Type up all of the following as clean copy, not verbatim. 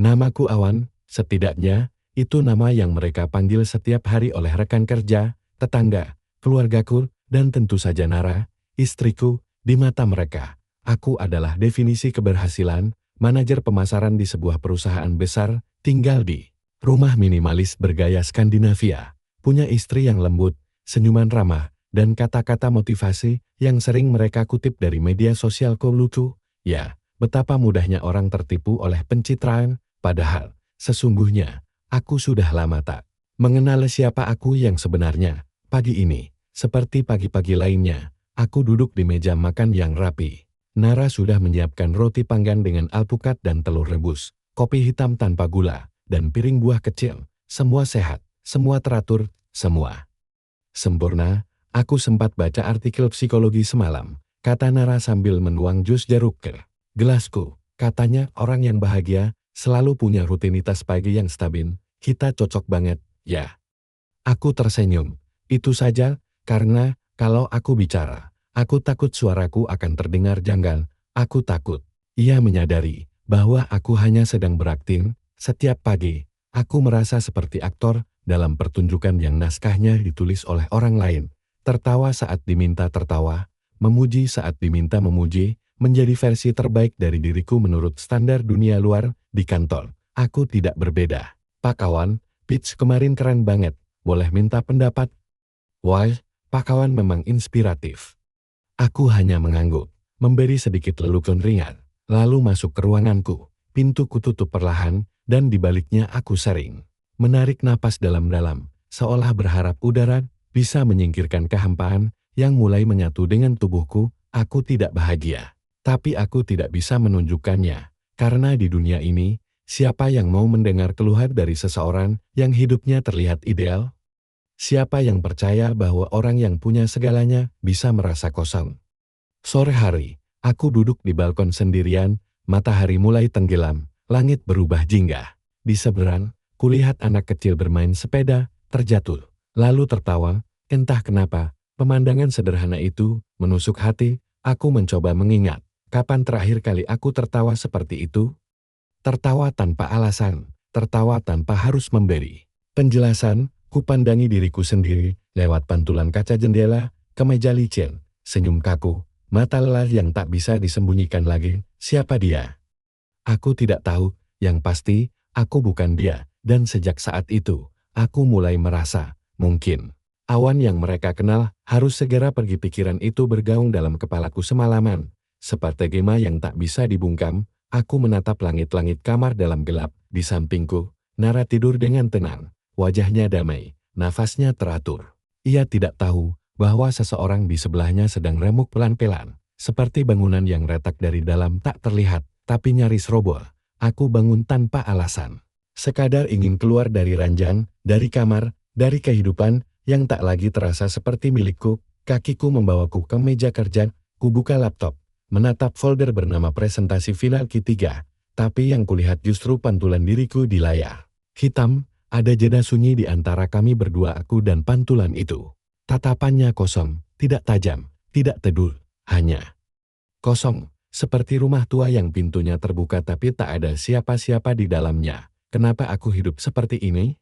Namaku Awan, setidaknya, itu nama yang mereka panggil setiap hari oleh rekan kerja, tetangga, keluargaku, dan tentu saja Nara, istriku. Di mata mereka, aku adalah definisi keberhasilan, manajer pemasaran di sebuah perusahaan besar, tinggal di rumah minimalis bergaya Skandinavia, punya istri yang lembut, senyuman ramah, dan kata-kata motivasi yang sering mereka kutip dari media sosialku lucu. Ya, betapa mudahnya orang tertipu oleh pencitraan, padahal, sesungguhnya, aku sudah lama tak mengenal siapa aku yang sebenarnya. Pagi ini, seperti pagi-pagi lainnya, aku duduk di meja makan yang rapi. Nara sudah menyiapkan roti panggang dengan alpukat dan telur rebus, kopi hitam tanpa gula, dan piring buah kecil. Semua sehat, semua teratur, semua sempurna. Aku sempat baca artikel psikologi semalam, kata Nara sambil menuang jus jeruk ke gelasku. Katanya orang yang bahagia selalu punya rutinitas pagi yang stabil. Kita cocok banget, ya. Aku tersenyum. Itu saja, karena kalau aku bicara, aku takut suaraku akan terdengar janggal. Aku takut. Ia menyadari bahwa aku hanya sedang berakting. Setiap pagi, aku merasa seperti aktor dalam pertunjukan yang naskahnya ditulis oleh orang lain. Tertawa saat diminta tertawa, memuji saat diminta memuji, menjadi versi terbaik dari diriku menurut standar dunia luar. Di kantor, aku tidak berbeda. Pak Kawan, pitch kemarin keren banget. Boleh minta pendapat? Wah, Pak Kawan memang inspiratif. Aku hanya mengangguk, memberi sedikit lelucon ringan, lalu masuk ke ruanganku. Pintu kututup perlahan, dan di baliknya aku sering menarik napas dalam-dalam, seolah berharap udara bisa menyingkirkan kehampaan yang mulai menyatu dengan tubuhku. Aku tidak bahagia, tapi aku tidak bisa menunjukkannya, karena di dunia ini, siapa yang mau mendengar keluhan dari seseorang yang hidupnya terlihat ideal? Siapa yang percaya bahwa orang yang punya segalanya bisa merasa kosong? Sore hari, aku duduk di balkon sendirian, matahari mulai tenggelam, langit berubah jingga. Di seberang, kulihat anak kecil bermain sepeda, terjatuh, lalu tertawa. Entah kenapa, pemandangan sederhana itu menusuk hati. Aku mencoba mengingat, kapan terakhir kali aku tertawa seperti itu? Tertawa tanpa alasan, tertawa tanpa harus memberi penjelasan. Kupandangi diriku sendiri lewat pantulan kaca jendela, kemeja licin, senyum kaku, mata lelah yang tak bisa disembunyikan lagi. Siapa dia? Aku tidak tahu, yang pasti, aku bukan dia. Dan sejak saat itu, aku mulai merasa, mungkin, awan yang mereka kenal harus segera pergi. Pikiran itu bergaung dalam kepalaku semalaman. Seperti gema yang tak bisa dibungkam, aku menatap langit-langit kamar dalam gelap. Di sampingku, Nara tidur dengan tenang. Wajahnya damai, nafasnya teratur. Ia tidak tahu bahwa seseorang di sebelahnya sedang remuk pelan-pelan, seperti bangunan yang retak dari dalam tak terlihat, tapi nyaris roboh. Aku bangun tanpa alasan. Sekadar ingin keluar dari ranjang, dari kamar, dari kehidupan yang tak lagi terasa seperti milikku. Kakiku membawaku ke meja kerja, kubuka laptop, menatap folder bernama presentasi final Q3, tapi yang kulihat justru pantulan diriku di layar hitam. Ada jeda sunyi di antara kami berdua, aku dan pantulan itu. Tatapannya kosong, tidak tajam, tidak teduh, hanya kosong, seperti rumah tua yang pintunya terbuka tapi tak ada siapa-siapa di dalamnya. Kenapa aku hidup seperti ini?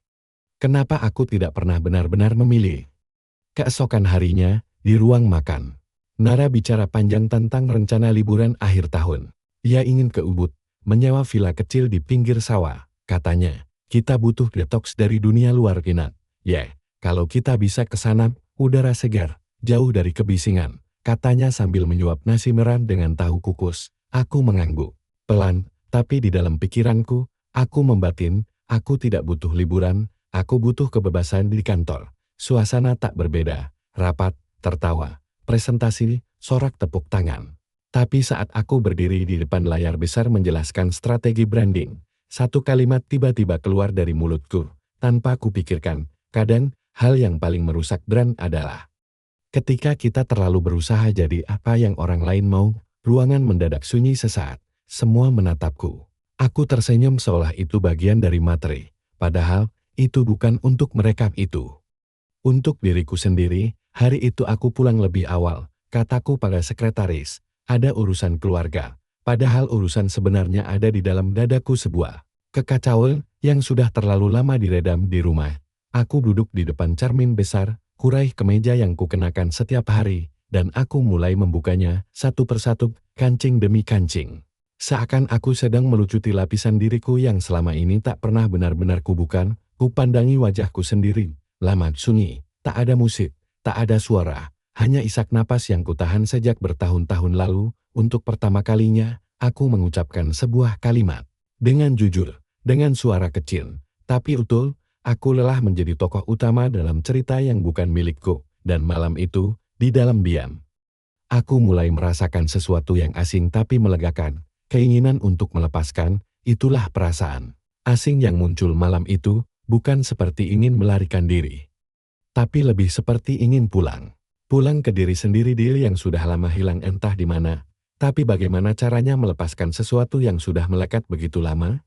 Kenapa aku tidak pernah benar-benar memilih? Keesokan harinya, di ruang makan, Nara bicara panjang tentang rencana liburan akhir tahun. Ia ingin ke Ubud, menyewa villa kecil di pinggir sawah, katanya. Kita butuh detoks dari dunia luar, Kinat. Kalau kita bisa ke sana, udara segar, jauh dari kebisingan, katanya sambil menyuap nasi merah dengan tahu kukus. Aku mengangguk. Pelan, tapi di dalam pikiranku, aku membatin, aku tidak butuh liburan, aku butuh kebebasan di kantor. Suasana tak berbeda, rapat, tertawa, presentasi, sorak tepuk tangan. Tapi saat aku berdiri di depan layar besar menjelaskan strategi branding, satu kalimat tiba-tiba keluar dari mulutku, tanpa kupikirkan. Kadang, hal yang paling merusak brand adalah ketika kita terlalu berusaha jadi apa yang orang lain mau. Ruangan mendadak sunyi sesaat, semua menatapku. Aku tersenyum seolah itu bagian dari materi, padahal itu bukan untuk mereka itu. Untuk diriku sendiri, hari itu aku pulang lebih awal, kataku pada sekretaris, ada urusan keluarga. Padahal urusan sebenarnya ada di dalam dadaku, sebuah Kekacauan yang sudah terlalu lama diredam di rumah. Aku duduk di depan cermin besar, kurai kemeja yang kukenakan setiap hari, dan aku mulai membukanya satu persatu, kancing demi kancing. Seakan aku sedang melucuti lapisan diriku yang selama ini tak pernah benar-benar kubukan, kupandangi wajahku sendiri. Lama sunyi, tak ada musik, tak ada suara, hanya isak napas yang kutahan sejak bertahun-tahun lalu. Untuk pertama kalinya, aku mengucapkan sebuah kalimat. Dengan jujur, dengan suara kecil, tapi utuh, aku lelah menjadi tokoh utama dalam cerita yang bukan milikku. Dan malam itu, di dalam diam, aku mulai merasakan sesuatu yang asing tapi melegakan. Keinginan untuk melepaskan, itulah perasaan asing yang muncul malam itu, bukan seperti ingin melarikan diri, tapi lebih seperti ingin pulang. Pulang ke diri sendiri, diri yang sudah lama hilang entah di mana. Tapi bagaimana caranya melepaskan sesuatu yang sudah melekat begitu lama?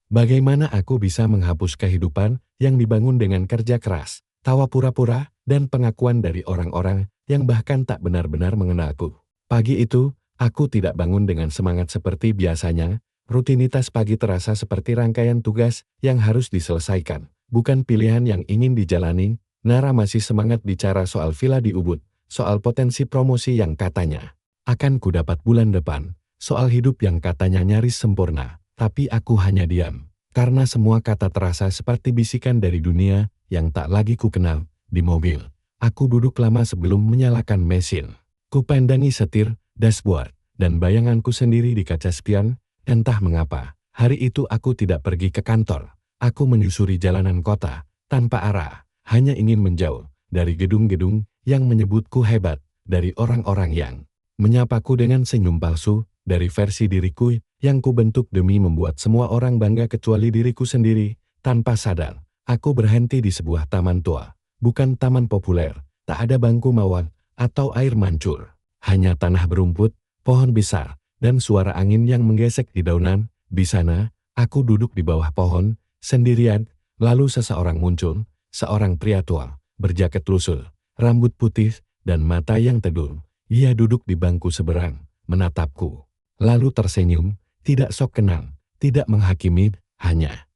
Bagaimana aku bisa menghapus kehidupan yang dibangun dengan kerja keras, tawa pura-pura, dan pengakuan dari orang-orang yang bahkan tak benar-benar mengenalku? Pagi itu, aku tidak bangun dengan semangat seperti biasanya. Rutinitas pagi terasa seperti rangkaian tugas yang harus diselesaikan, bukan pilihan yang ingin dijalani. Nara masih semangat bicara soal villa di Ubud, soal potensi promosi yang katanya akan kudapat bulan depan, soal hidup yang katanya nyaris sempurna. Tapi aku hanya diam, karena semua kata terasa seperti bisikan dari dunia yang tak lagi kukenal. Di mobil, aku duduk lama sebelum menyalakan mesin. Kupandangi setir, dashboard, dan bayanganku sendiri di kaca spion. Entah mengapa, hari itu aku tidak pergi ke kantor. Aku menyusuri jalanan kota, tanpa arah, hanya ingin menjauh dari gedung-gedung yang menyebutku hebat, dari orang-orang yang menyapaku dengan senyum palsu, dari versi diriku yang kubentuk demi membuat semua orang bangga kecuali diriku sendiri. Tanpa sadar, aku berhenti di sebuah taman tua. Bukan taman populer, tak ada bangku mawar atau air mancur. Hanya tanah berumput, pohon besar, dan suara angin yang menggesek di daunan. Di sana, aku duduk di bawah pohon, sendirian. Lalu seseorang muncul, seorang pria tua, berjaket lusuh, rambut putih, dan mata yang teduh. Ia duduk di bangku seberang, menatapku. Lalu tersenyum, tidak sok kenal, tidak menghakimi, hanya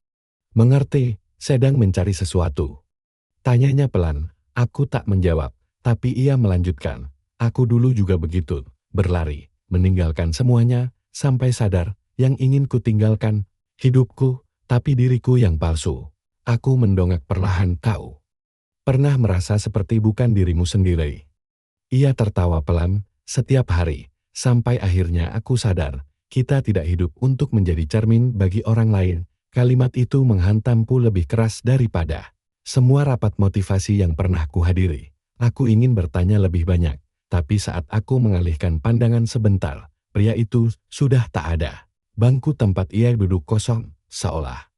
mengerti, sedang mencari sesuatu. Tanyanya pelan, aku tak menjawab, tapi ia melanjutkan. Aku dulu juga begitu, berlari, meninggalkan semuanya, sampai sadar, yang ingin kutinggalkan, hidupku, tapi diriku yang palsu. Aku mendongak perlahan. Kau pernah merasa seperti bukan dirimu sendiri? Ia tertawa pelan, setiap hari. Sampai akhirnya aku sadar, kita tidak hidup untuk menjadi cermin bagi orang lain. Kalimat itu menghantamku lebih keras daripada semua rapat motivasi yang pernah kuhadiri. Aku ingin bertanya lebih banyak, tapi saat aku mengalihkan pandangan sebentar, pria itu sudah tak ada. Bangku tempat ia duduk kosong, seolah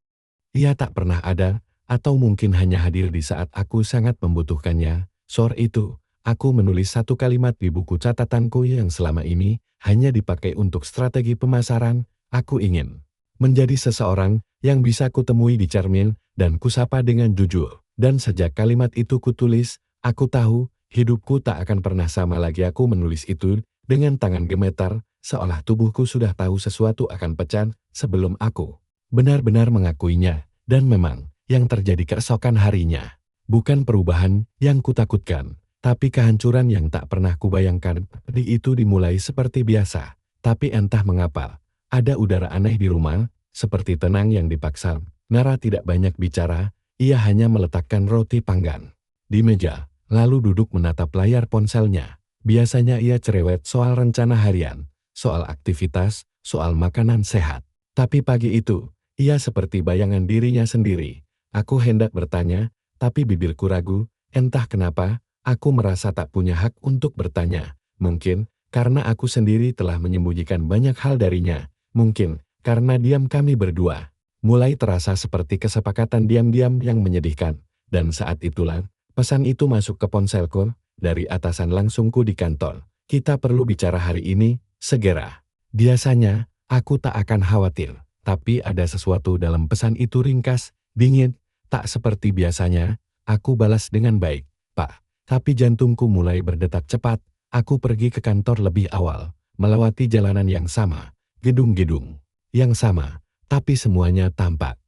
ia tak pernah ada, atau mungkin hanya hadir di saat aku sangat membutuhkannya. Sore itu, aku menulis satu kalimat di buku catatanku yang selama ini hanya dipakai untuk strategi pemasaran. Aku ingin menjadi seseorang yang bisa kutemui di cermin dan kusapa dengan jujur. Dan sejak kalimat itu kutulis, aku tahu hidupku tak akan pernah sama lagi. Aku menulis itu dengan tangan gemetar, seolah tubuhku sudah tahu sesuatu akan pecah sebelum aku benar-benar mengakuinya. Dan memang, yang terjadi keesokan harinya bukan perubahan yang kutakutkan, tapi kehancuran yang tak pernah kubayangkan. Hari itu dimulai seperti biasa, tapi entah mengapa, ada udara aneh di rumah, seperti tenang yang dipaksa. Nara tidak banyak bicara, ia hanya meletakkan roti panggang di meja, lalu duduk menatap layar ponselnya. Biasanya ia cerewet soal rencana harian, soal aktivitas, soal makanan sehat. Tapi pagi itu, ia seperti bayangan dirinya sendiri. Aku hendak bertanya, tapi bibirku ragu. Entah kenapa, aku merasa tak punya hak untuk bertanya. Mungkin karena aku sendiri telah menyembunyikan banyak hal darinya. Mungkin karena diam kami berdua mulai terasa seperti kesepakatan diam-diam yang menyedihkan. Dan saat itulah, pesan itu masuk ke ponselku dari atasan langsungku di kantor. Kita perlu bicara hari ini, segera. Biasanya, aku tak akan khawatir. Tapi ada sesuatu dalam pesan itu ringkas, dingin, tak seperti biasanya. Aku balas dengan baik, Pak. Tapi jantungku mulai berdetak cepat. Aku pergi ke kantor lebih awal, melewati jalanan yang sama, gedung-gedung yang sama, Tapi semuanya tampak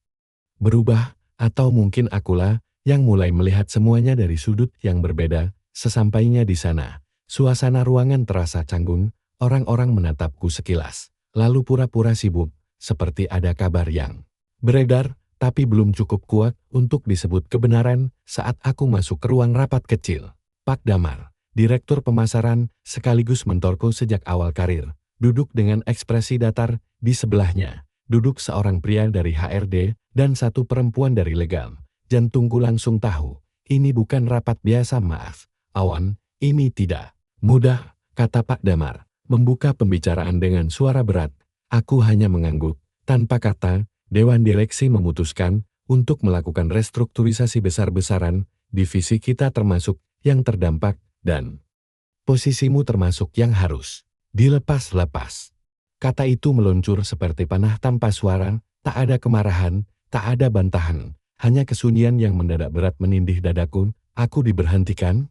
berubah, atau mungkin akulah yang mulai melihat semuanya dari sudut yang berbeda. Sesampainya di sana, suasana ruangan terasa canggung, orang-orang menatapku sekilas, lalu pura-pura sibuk, seperti ada kabar yang beredar, tapi belum cukup kuat untuk disebut kebenaran. Saat aku masuk ke ruang rapat kecil, Pak Damar, direktur pemasaran sekaligus mentorku sejak awal karir, duduk dengan ekspresi datar. Di sebelahnya duduk seorang pria dari HRD dan satu perempuan dari legal. Jantungku langsung tahu, ini bukan rapat biasa. Maaf, Awan, ini tidak mudah, kata Pak Damar, membuka pembicaraan dengan suara berat. Aku hanya mengangguk, tanpa kata. Dewan direksi memutuskan untuk melakukan restrukturisasi besar-besaran, divisi kita termasuk yang terdampak, dan posisimu termasuk yang harus dilepas-lepas. Kata itu meluncur seperti panah tanpa suara, tak ada kemarahan, tak ada bantahan, hanya kesunyian yang mendadak berat menindih dadaku. Aku diberhentikan?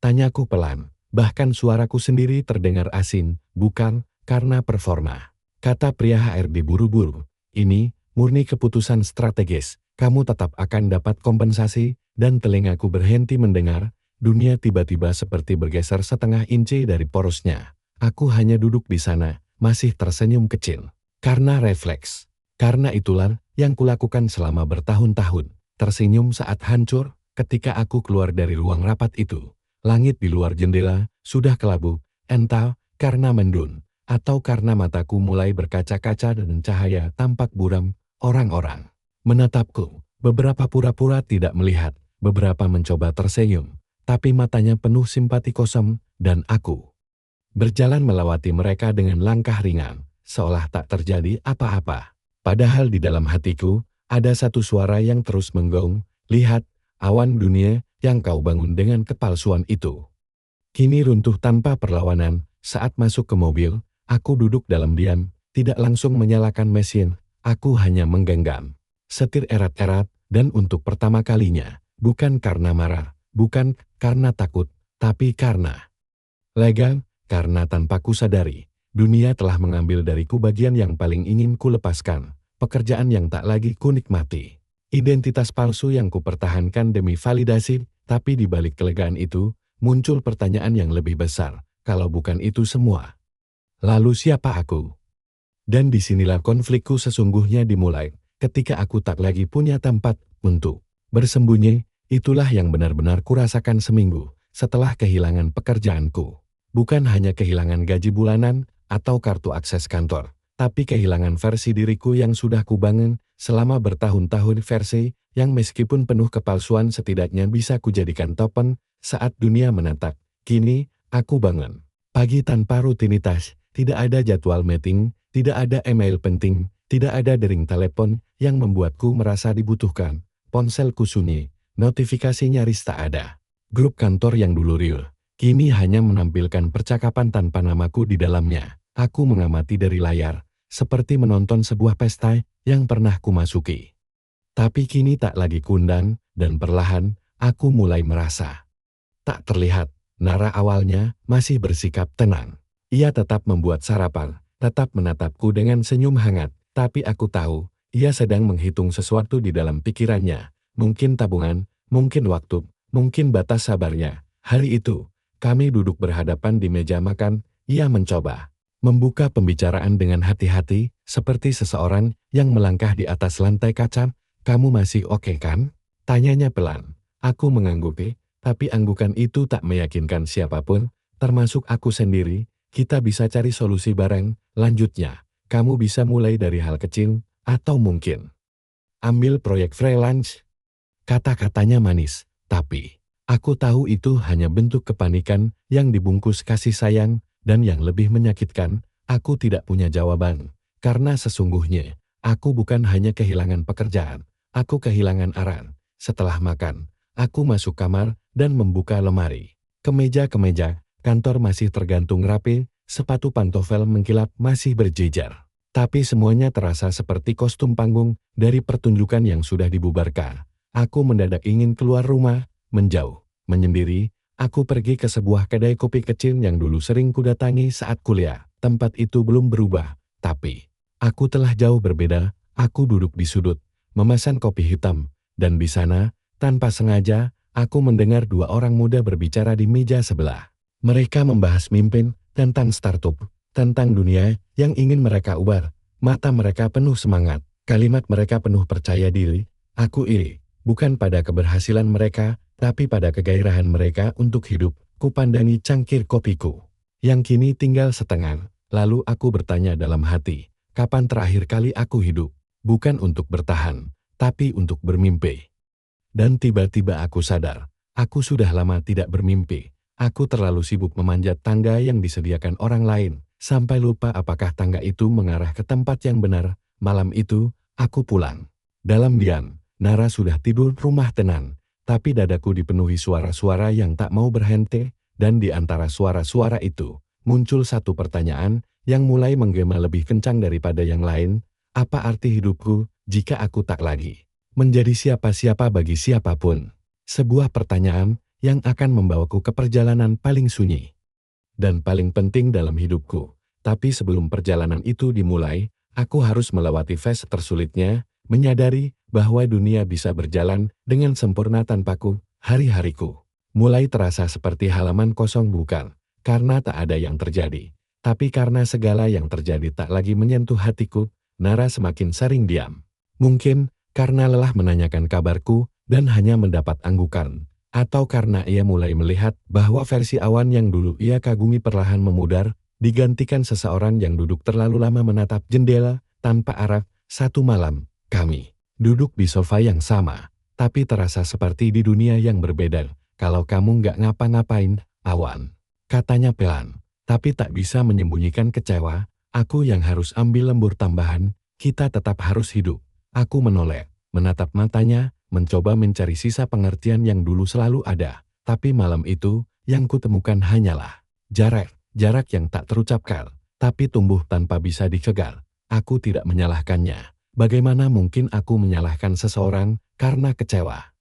Tanyaku pelan, bahkan suaraku sendiri terdengar asing. Bukan karena performa, kata pria HRD buru-buru. Ini murni keputusan strategis, kamu tetap akan dapat kompensasi. Dan telingaku berhenti mendengar, dunia tiba-tiba seperti bergeser setengah inci dari porosnya. Aku hanya duduk di sana, masih tersenyum kecil. Karena refleks. Karena itulah yang kulakukan selama bertahun-tahun. Tersenyum saat hancur, ketika aku keluar dari ruang rapat itu. Langit di luar jendela sudah kelabu, entah karena mendung, atau karena mataku mulai berkaca-kaca dan cahaya tampak buram. Orang-orang menatapku, beberapa pura-pura tidak melihat, beberapa mencoba tersenyum, tapi matanya penuh simpati kosong, dan aku berjalan melewati mereka dengan langkah ringan, seolah tak terjadi apa-apa. Padahal di dalam hatiku, ada satu suara yang terus menggong, lihat, Awan, dunia yang kau bangun dengan kepalsuan itu kini runtuh tanpa perlawanan. Saat masuk ke mobil, aku duduk dalam diam, tidak langsung menyalakan mesin. Aku hanya menggenggam setir erat-erat, dan untuk pertama kalinya, bukan karena marah, bukan karena takut, tapi karena lega, karena tanpa kusadari, dunia telah mengambil dariku bagian yang paling ingin ku lepaskan, pekerjaan yang tak lagi ku nikmati, identitas palsu yang kupertahankan demi validasi. Tapi di balik kelegaan itu, muncul pertanyaan yang lebih besar, kalau bukan itu semua, lalu siapa aku? Dan disinilah konflikku sesungguhnya dimulai, ketika aku tak lagi punya tempat untuk bersembunyi. Itulah yang benar-benar kurasakan seminggu setelah kehilangan pekerjaanku. Bukan hanya kehilangan gaji bulanan atau kartu akses kantor, tapi kehilangan versi diriku yang sudah kubangun selama bertahun-tahun, versi yang meskipun penuh kepalsuan setidaknya bisa kujadikan topen saat dunia menatap. Kini, aku bangun pagi tanpa rutinitas, tidak ada jadwal meeting, tidak ada email penting, tidak ada dering telepon yang membuatku merasa dibutuhkan. Ponselku sunyi, notifikasi nyaris tak ada. Grup kantor yang dulu riuh, kini hanya menampilkan percakapan tanpa namaku di dalamnya. Aku mengamati dari layar, seperti menonton sebuah pesta yang pernah kumasuki. Tapi kini tak lagi kundang, dan perlahan, aku mulai merasa tak terlihat. Nara awalnya masih bersikap tenang. Ia tetap membuat sarapan, tetap menatapku dengan senyum hangat, tapi aku tahu, ia sedang menghitung sesuatu di dalam pikirannya. Mungkin tabungan, mungkin waktu, mungkin batas sabarnya. Hari itu, kami duduk berhadapan di meja makan. Ia mencoba membuka pembicaraan dengan hati-hati, seperti seseorang yang melangkah di atas lantai kaca. Kamu masih oke kan? Tanyanya pelan. Aku mengangguk, tapi anggukan itu tak meyakinkan siapapun, termasuk aku sendiri. Kita bisa cari solusi bareng, lanjutnya. Kamu bisa mulai dari hal kecil, atau mungkin ambil proyek freelance. Kata-katanya manis, tapi aku tahu itu hanya bentuk kepanikan yang dibungkus kasih sayang, dan yang lebih menyakitkan, aku tidak punya jawaban. Karena sesungguhnya, aku bukan hanya kehilangan pekerjaan, aku kehilangan arah. Setelah makan, aku masuk kamar dan membuka lemari. Kemeja-kemeja kantor masih tergantung rapi, sepatu pantofel mengkilap masih berjejer. Tapi semuanya terasa seperti kostum panggung dari pertunjukan yang sudah dibubarkan. Aku mendadak ingin keluar rumah, menjauh, menyendiri. Aku pergi ke sebuah kedai kopi kecil yang dulu sering kudatangi saat kuliah. Tempat itu belum berubah, tapi aku telah jauh berbeda. Aku duduk di sudut, memesan kopi hitam, dan di sana, tanpa sengaja, aku mendengar dua orang muda berbicara di meja sebelah. Mereka membahas mimpi tentang startup, tentang dunia yang ingin mereka ubah. Mata mereka penuh semangat, kalimat mereka penuh percaya diri. Aku iri, bukan pada keberhasilan mereka, tapi pada kegairahan mereka untuk hidup. Kupandangi cangkir kopiku, yang kini tinggal setengah. Lalu aku bertanya dalam hati, kapan terakhir kali aku hidup? Bukan untuk bertahan, tapi untuk bermimpi. Dan tiba-tiba aku sadar, aku sudah lama tidak bermimpi. Aku terlalu sibuk memanjat tangga yang disediakan orang lain, sampai lupa apakah tangga itu mengarah ke tempat yang benar. Malam itu, aku pulang. Dalam diam, Nara sudah tidur rumah tenang, tapi dadaku dipenuhi suara-suara yang tak mau berhenti, dan di antara suara-suara itu, muncul satu pertanyaan yang mulai menggema lebih kencang daripada yang lain. Apa arti hidupku jika aku tak lagi menjadi siapa-siapa bagi siapapun? Sebuah pertanyaan yang akan membawaku ke perjalanan paling sunyi dan paling penting dalam hidupku. Tapi sebelum perjalanan itu dimulai, aku harus melewati fase tersulitnya, menyadari bahwa dunia bisa berjalan dengan sempurna tanpaku. Hari-hariku mulai terasa seperti halaman kosong, bukan karena tak ada yang terjadi, tapi karena segala yang terjadi tak lagi menyentuh hatiku. Nara semakin sering diam. Mungkin karena lelah menanyakan kabarku dan hanya mendapat anggukan, atau karena ia mulai melihat bahwa versi awan yang dulu ia kagumi perlahan memudar, digantikan seseorang yang duduk terlalu lama menatap jendela tanpa arah. Satu malam, kami duduk di sofa yang sama, tapi terasa seperti di dunia yang berbeda. Kalau kamu nggak ngapa-ngapain, Awan, katanya pelan, tapi tak bisa menyembunyikan kecewa. Aku yang harus ambil lembur tambahan, kita tetap harus hidup. Aku menoleh, menatap matanya, mencoba mencari sisa pengertian yang dulu selalu ada. Tapi malam itu, yang kutemukan hanyalah jarak yang tak terucapkan, tapi tumbuh tanpa bisa dicegah. Aku tidak menyalahkannya. Bagaimana mungkin aku menyalahkan seseorang karena kecewa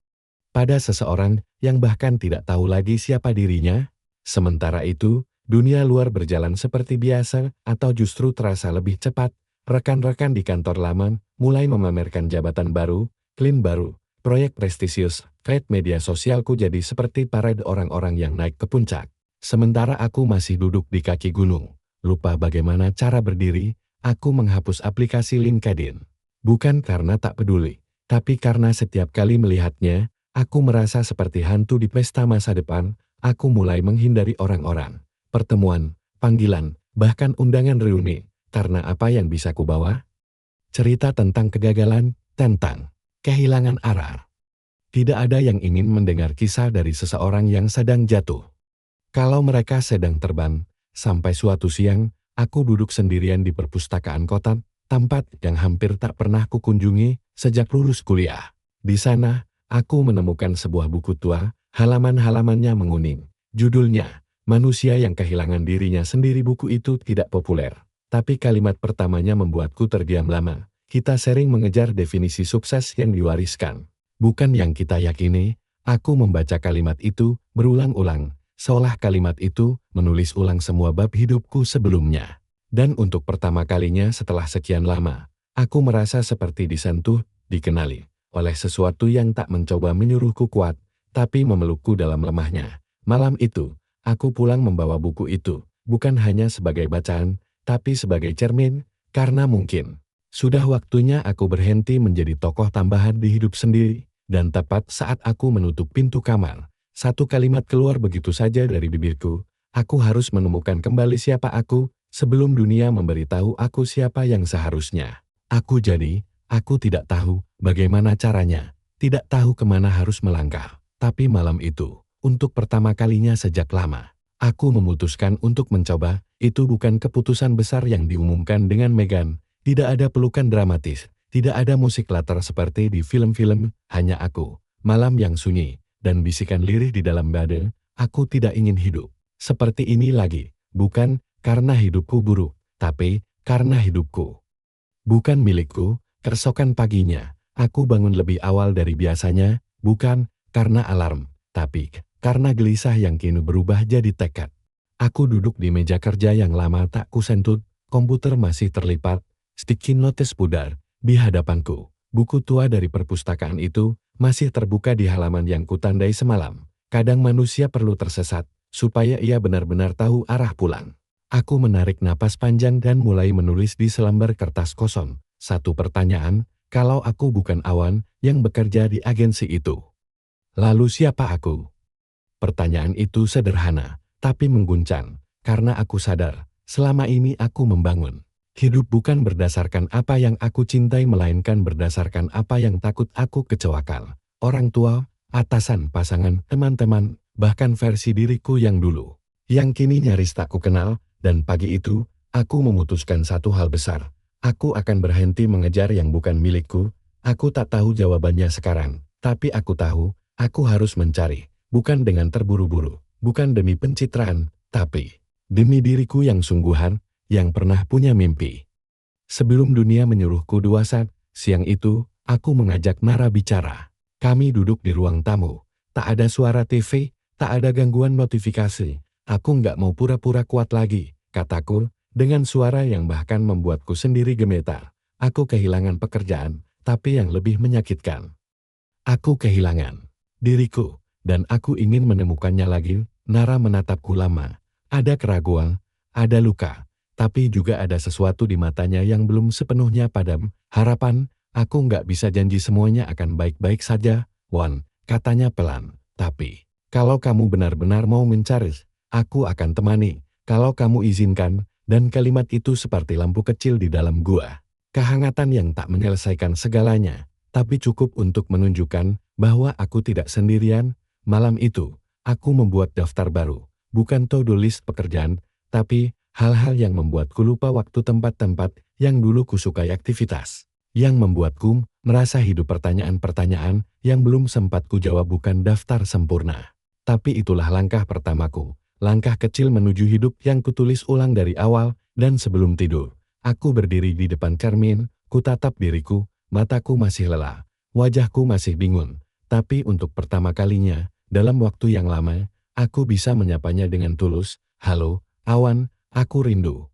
pada seseorang yang bahkan tidak tahu lagi siapa dirinya? Sementara itu, dunia luar berjalan seperti biasa atau justru terasa lebih cepat. Rekan-rekan di kantor lama mulai memamerkan jabatan baru, klien baru, proyek prestisius. Feed media sosialku jadi seperti parade orang-orang yang naik ke puncak. Sementara aku masih duduk di kaki gunung, lupa bagaimana cara berdiri. Aku menghapus aplikasi LinkedIn. Bukan karena tak peduli, tapi karena setiap kali melihatnya, aku merasa seperti hantu di pesta masa depan. Aku mulai menghindari orang-orang, pertemuan, panggilan, bahkan undangan reuni, karena apa yang bisa kubawa? Cerita tentang kegagalan, tentang kehilangan arah. Tidak ada yang ingin mendengar kisah dari seseorang yang sedang jatuh. Kalau mereka sedang terbang, sampai suatu siang, aku duduk sendirian di perpustakaan kota, tempat yang hampir tak pernah kukunjungi sejak lulus kuliah. Di sana, aku menemukan sebuah buku tua, halaman-halamannya menguning. Judulnya, Manusia yang Kehilangan Dirinya Sendiri. Buku itu tidak populer, tapi kalimat pertamanya membuatku terdiam lama. Kita sering mengejar definisi sukses yang diwariskan, bukan yang kita yakini. Aku membaca kalimat itu berulang-ulang, seolah kalimat itu menulis ulang semua bab hidupku sebelumnya. Dan untuk pertama kalinya setelah sekian lama, aku merasa seperti disentuh, dikenali oleh sesuatu yang tak mencoba menyuruhku kuat, tapi memelukku dalam lemahnya. Malam itu, aku pulang membawa buku itu, bukan hanya sebagai bacaan, tapi sebagai cermin, karena mungkin sudah waktunya aku berhenti menjadi tokoh tambahan di hidup sendiri. Dan tepat saat aku menutup pintu kamar, satu kalimat keluar begitu saja dari bibirku. Aku harus menemukan kembali siapa aku, sebelum dunia memberitahu aku siapa yang seharusnya aku jadi. Aku tidak tahu bagaimana caranya, tidak tahu kemana harus melangkah. Tapi malam itu, untuk pertama kalinya sejak lama, aku memutuskan untuk mencoba. Itu bukan keputusan besar yang diumumkan dengan Megan. Tidak ada pelukan dramatis, tidak ada musik latar seperti di film-film, hanya aku, malam yang sunyi, dan bisikan lirih di dalam dada. Aku tidak ingin hidup seperti ini lagi, bukan karena hidupku buruk, tapi karena hidupku bukan milikku. Keesokan paginya, aku bangun lebih awal dari biasanya, bukan karena alarm, tapi karena gelisah yang kini berubah jadi tekad. Aku duduk di meja kerja yang lama tak kusentuh, komputer masih terlipat, sticky notes pudar, Di hadapanku, buku tua dari perpustakaan itu masih terbuka di halaman yang kutandai semalam. Kadang manusia perlu tersesat, supaya ia benar-benar tahu arah pulang. Aku menarik napas panjang dan mulai menulis di selembar kertas kosong. Satu pertanyaan, kalau aku bukan Awan yang bekerja di agensi itu, lalu siapa aku? Pertanyaan itu sederhana, tapi mengguncang, karena aku sadar, selama ini aku membangun hidup bukan berdasarkan apa yang aku cintai melainkan berdasarkan apa yang takut aku kecewakan. Orang tua, atasan, pasangan, teman-teman, bahkan versi diriku yang dulu, yang kini nyaris tak kukenal, dan pagi itu, aku memutuskan satu hal besar. Aku akan berhenti mengejar yang bukan milikku. Aku tak tahu jawabannya sekarang, tapi aku tahu, aku harus mencari. Bukan dengan terburu-buru, bukan demi pencitraan, tapi demi diriku yang sungguhan, yang pernah punya mimpi. Sebelum dunia menyuruhku dewasa, siang itu, aku mengajak Nara bicara. Kami duduk di ruang tamu. Tak ada suara TV, tak ada gangguan notifikasi. Aku nggak mau pura-pura kuat lagi, kataku, dengan suara yang bahkan membuatku sendiri gemetar. Aku kehilangan pekerjaan, tapi yang lebih menyakitkan, aku kehilangan diriku. Dan aku ingin menemukannya lagi. Nara menatapku lama. Ada keraguan, ada luka, tapi juga ada sesuatu di matanya yang belum sepenuhnya padam. Harapan, aku nggak bisa janji semuanya akan baik-baik saja, Wan, katanya pelan. Tapi, kalau kamu benar-benar mau mencari, aku akan temani. Kalau kamu izinkan, dan kalimat itu seperti lampu kecil di dalam gua. Kehangatan yang tak menyelesaikan segalanya, tapi cukup untuk menunjukkan bahwa aku tidak sendirian. Malam itu, aku membuat daftar baru, bukan to-do list pekerjaan, tapi hal-hal yang membuatku lupa waktu, tempat-tempat yang dulu kusukai, aktivitas yang membuatku merasa hidup. Pertanyaan-pertanyaan yang belum sempat kujawab, bukan daftar sempurna. Tapi itulah langkah pertamaku, langkah kecil menuju hidup yang kutulis ulang dari awal. Dan sebelum tidur, aku berdiri di depan cermin, kutatap diriku, mataku masih lelah, wajahku masih bingung. Tapi untuk pertama kalinya, dalam waktu yang lama, aku bisa menyapanya dengan tulus. Halo, Awan, aku rindu.